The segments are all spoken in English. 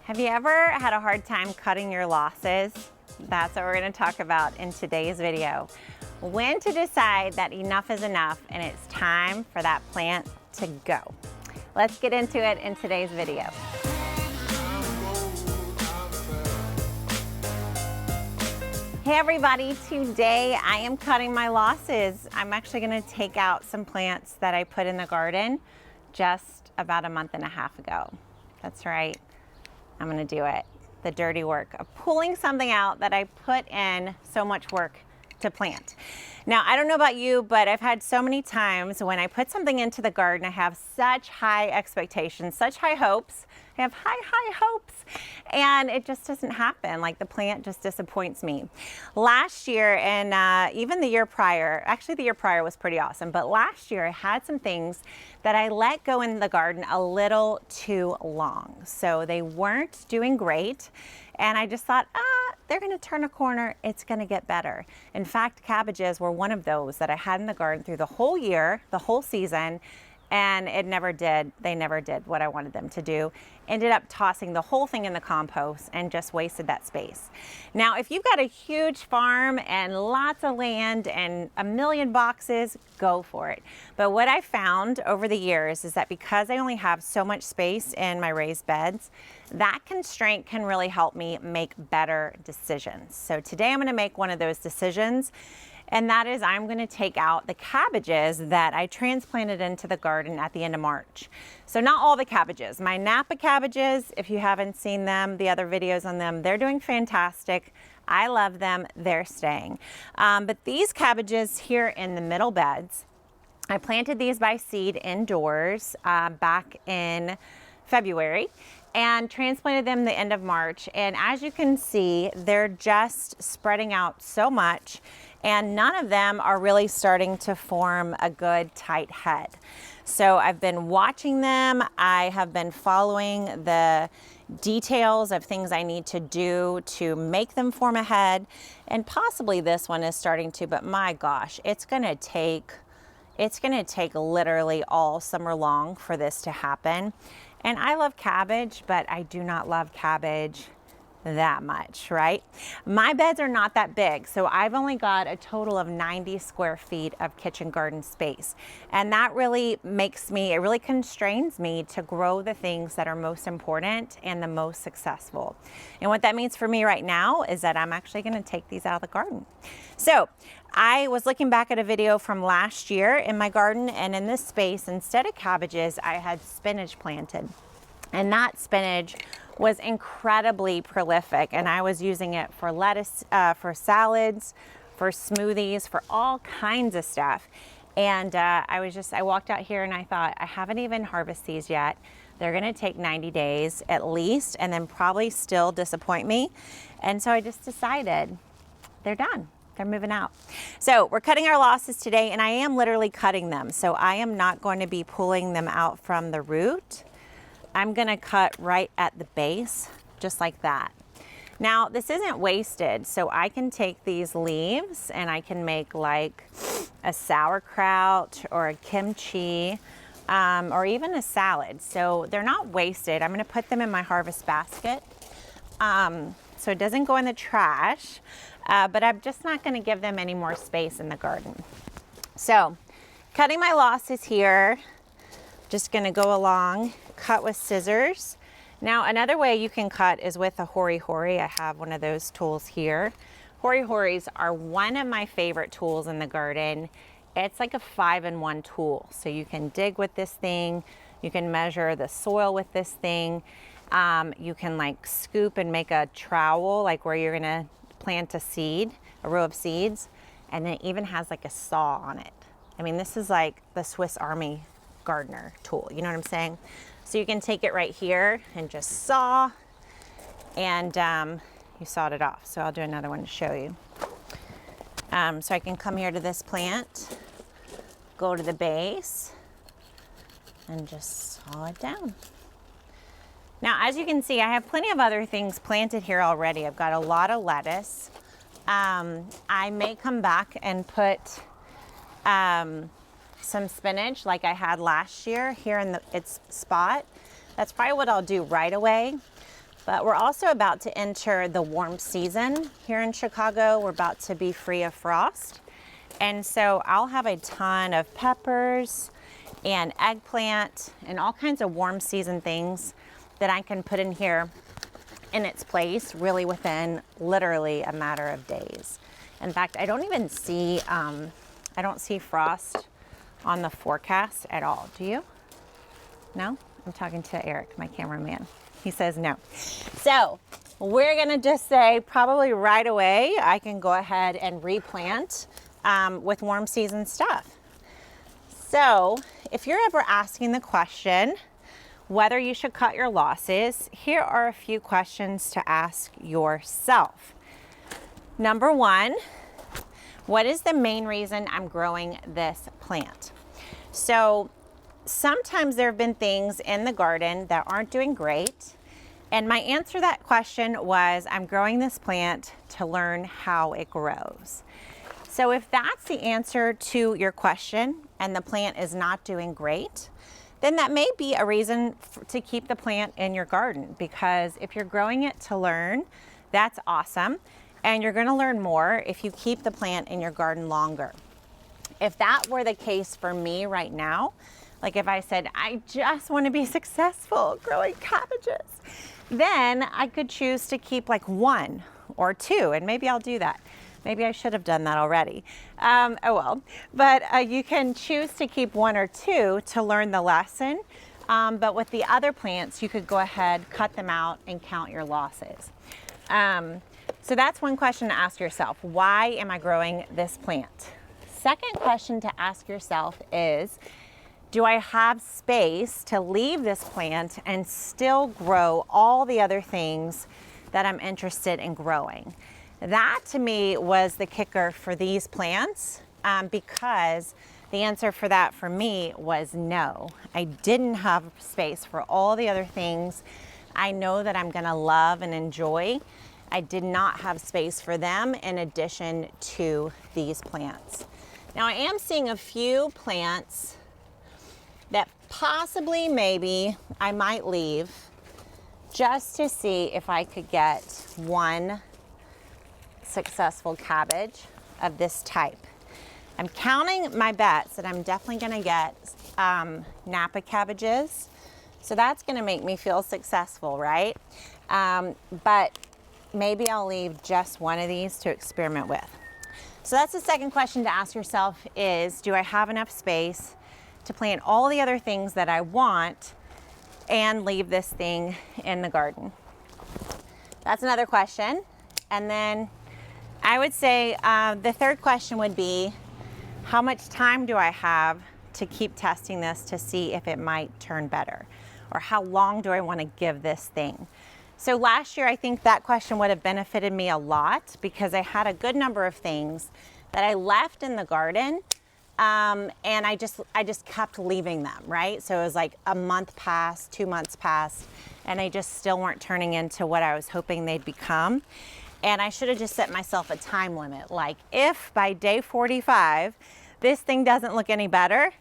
Have you ever had a hard time cutting your losses? That's what we're going to talk about in today's video. When to decide that enough is enough and it's time for that plant to go. Let's get into it in today's video. Hey everybody, today I am cutting my losses. I'm actually going to take out some plants that I put in the garden just about a month and a half ago. That's right. I'm going to do it. The dirty work of pulling something out that I put in so much work to plant. Now, I don't know about you, but I've had so many times when I put something into the garden, I have such high expectations, such high hopes. I have high hopes, and it just doesn't happen. Like, the plant just disappoints me. Last year and even the year prior, actually the year prior was pretty awesome, but last year I had some things that I let go in the garden a little too long. So they weren't doing great. And I just thought, they're gonna turn a corner, it's gonna get better. In fact, cabbages were one of those that I had in the garden through the whole year, the whole season, and it never did. They never did what I wanted them to do. Ended up tossing the whole thing in the compost and just wasted that space. Now, if you've got a huge farm and lots of land and a million boxes, go for it. But what I found over the years is that because I only have so much space in my raised beds, that constraint can really help me make better decisions. So today I'm gonna make one of those decisions, and that is I'm gonna take out the cabbages that I transplanted into the garden at the end of March. So not all the cabbages. My Napa cabbages, if you haven't seen them, the other videos on them, they're doing fantastic. I love them, they're staying. But these cabbages here in the middle beds, I planted these by seed indoors back in February and transplanted them the end of March. And as you can see, they're just spreading out so much, and none of them are really starting to form a good tight head. So I've been watching them. I have been following the details of things I need to do to make them form a head, and possibly this one is starting to, but my gosh, it's gonna take literally all summer long for this to happen. And I love cabbage, but I do not love cabbage that much, right? My beds are not that big, so I've only got a total of 90 square feet of kitchen garden space. And that really it really constrains me to grow the things that are most important and the most successful. And what that means for me right now is that I'm actually gonna take these out of the garden. So I was looking back at a video from last year in my garden, and in this space, instead of cabbages, I had spinach planted. And that spinach was incredibly prolific, and I was using it for lettuce, for salads, for smoothies, for all kinds of stuff. And I walked out here and I thought, I haven't even harvested these yet. They're gonna take 90 days at least, and then probably still disappoint me. And so I just decided they're done. They're moving out. So we're cutting our losses today, and I am literally cutting them. So I am not going to be pulling them out from the root. I'm gonna cut right at the base, just like that. Now, this isn't wasted, so I can take these leaves and I can make like a sauerkraut or a kimchi, or even a salad. So they're not wasted. I'm gonna put them in my harvest basket, so it doesn't go in the trash, but I'm just not gonna give them any more space in the garden. So, cutting my losses here, just gonna go along, cut with scissors. Now, another way you can cut is with a hori-hori. I have one of those tools here. Hori-horis are one of my favorite tools in the garden. It's like a 5-in-1 tool. So you can dig with this thing, you can measure the soil with this thing, you can like scoop and make a trowel, like where you're gonna plant a seed, a row of seeds, and then it even has like a saw on it. I mean, this is like the Swiss Army gardener tool, you know what I'm saying? So you can take it right here and just saw, and you sawed it off. So I'll do another one to show you. So I can come here to this plant, go to the base, and just saw it down. Now, as you can see, I have plenty of other things planted here already. I've got a lot of lettuce. I may come back and put some spinach like I had last year here in its spot. That's probably what I'll do right away. But we're also about to enter the warm season here in Chicago. We're about to be free of frost. And so I'll have a ton of peppers and eggplant and all kinds of warm season things that I can put in here in its place really within literally a matter of days. In fact, I don't even see, I don't see frost on the forecast at all. Do you? No? I'm talking to Eric, my cameraman. He says no. So we're gonna just say probably right away, I can go ahead and replant with warm season stuff. So if you're ever asking the question whether you should cut your losses, here are a few questions to ask yourself. Number one, what is the main reason I'm growing this plant? So sometimes there have been things in the garden that aren't doing great. And my answer to that question was, I'm growing this plant to learn how it grows. So if that's the answer to your question and the plant is not doing great, then that may be a reason to keep the plant in your garden, because if you're growing it to learn, that's awesome. And you're gonna learn more if you keep the plant in your garden longer. If that were the case for me right now, like if I said, I just want to be successful growing cabbages, then I could choose to keep like 1 or 2, and maybe I'll do that. Maybe I should have done that already. Oh well, but you can choose to keep 1 or 2 to learn the lesson. But with the other plants, you could go ahead, cut them out and count your losses. So that's one question to ask yourself. Why am I growing this plant? Second question to ask yourself is, do I have space to leave this plant and still grow all the other things that I'm interested in growing? That to me was the kicker for these plants, because the answer for that for me was no. I didn't have space for all the other things I know that I'm gonna love and enjoy. I did not have space for them in addition to these plants. Now I am seeing a few plants that possibly maybe I might leave just to see if I could get one successful cabbage of this type. I'm counting my bets that I'm definitely gonna get Napa cabbages. So that's gonna make me feel successful, right? But maybe I'll leave just one of these to experiment with. So that's the second question to ask yourself is, do I have enough space to plant all the other things that I want and leave this thing in the garden? That's another question. And then I would say the third question would be, how much time do I have to keep testing this to see if it might turn better? Or how long do I want to give this thing? So last year, I think that question would have benefited me a lot because I had a good number of things that I left in the garden, and I just kept leaving them, right? So it was like a month passed, 2 months passed, and they just still weren't turning into what I was hoping they'd become. And I should have just set myself a time limit. Like if by day 45, this thing doesn't look any better,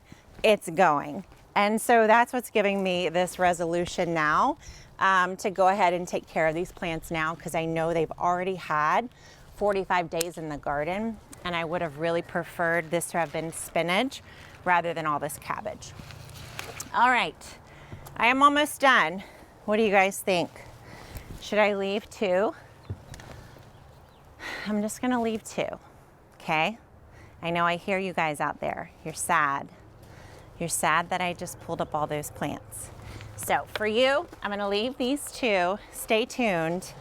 it's going. And so that's what's giving me this resolution now, to go ahead and take care of these plants now, because I know they've already had 45 days in the garden, and I would have really preferred this to have been spinach rather than all this cabbage. All right, I am almost done. What do you guys think? Should I leave 2? I'm just gonna leave 2, okay? I know I hear you guys out there. You're sad. You're sad that I just pulled up all those plants. So for you, I'm gonna leave these 2. Stay tuned,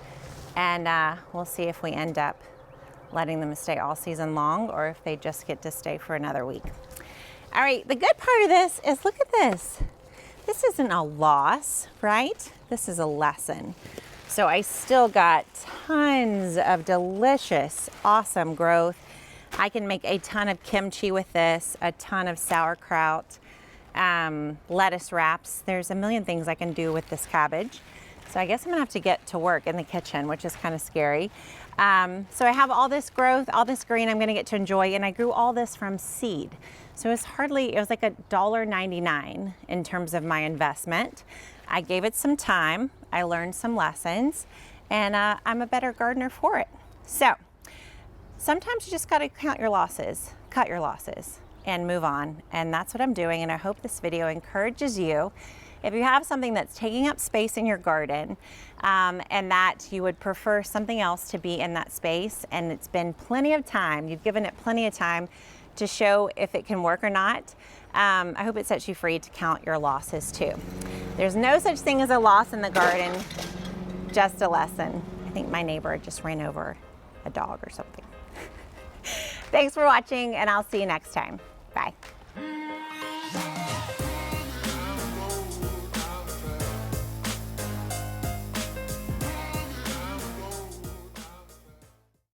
and we'll see if we end up letting them stay all season long or if they just get to stay for another week. All right, the good part of this is, look at this. This isn't a loss, right? This is a lesson. So I still got tons of delicious, awesome growth. I can make a ton of kimchi with this, a ton of sauerkraut, lettuce wraps. There's a million things I can do with this cabbage. So I guess I'm gonna have to get to work in the kitchen, which is kind of scary. So I have all this growth, all this green I'm gonna get to enjoy, and I grew all this from seed. So it was like $1.99 in terms of my investment. I gave it some time. I learned some lessons, and I'm a better gardener for it. So sometimes you just got to count your losses, cut your losses, and move on. And that's what I'm doing. And I hope this video encourages you. If you have something that's taking up space in your garden and that you would prefer something else to be in that space, and it's been plenty of time, you've given it plenty of time to show if it can work or not, I hope it sets you free to count your losses too. There's no such thing as a loss in the garden, just a lesson. I think my neighbor just ran over a dog or something. Thanks for watching, and I'll see you next time.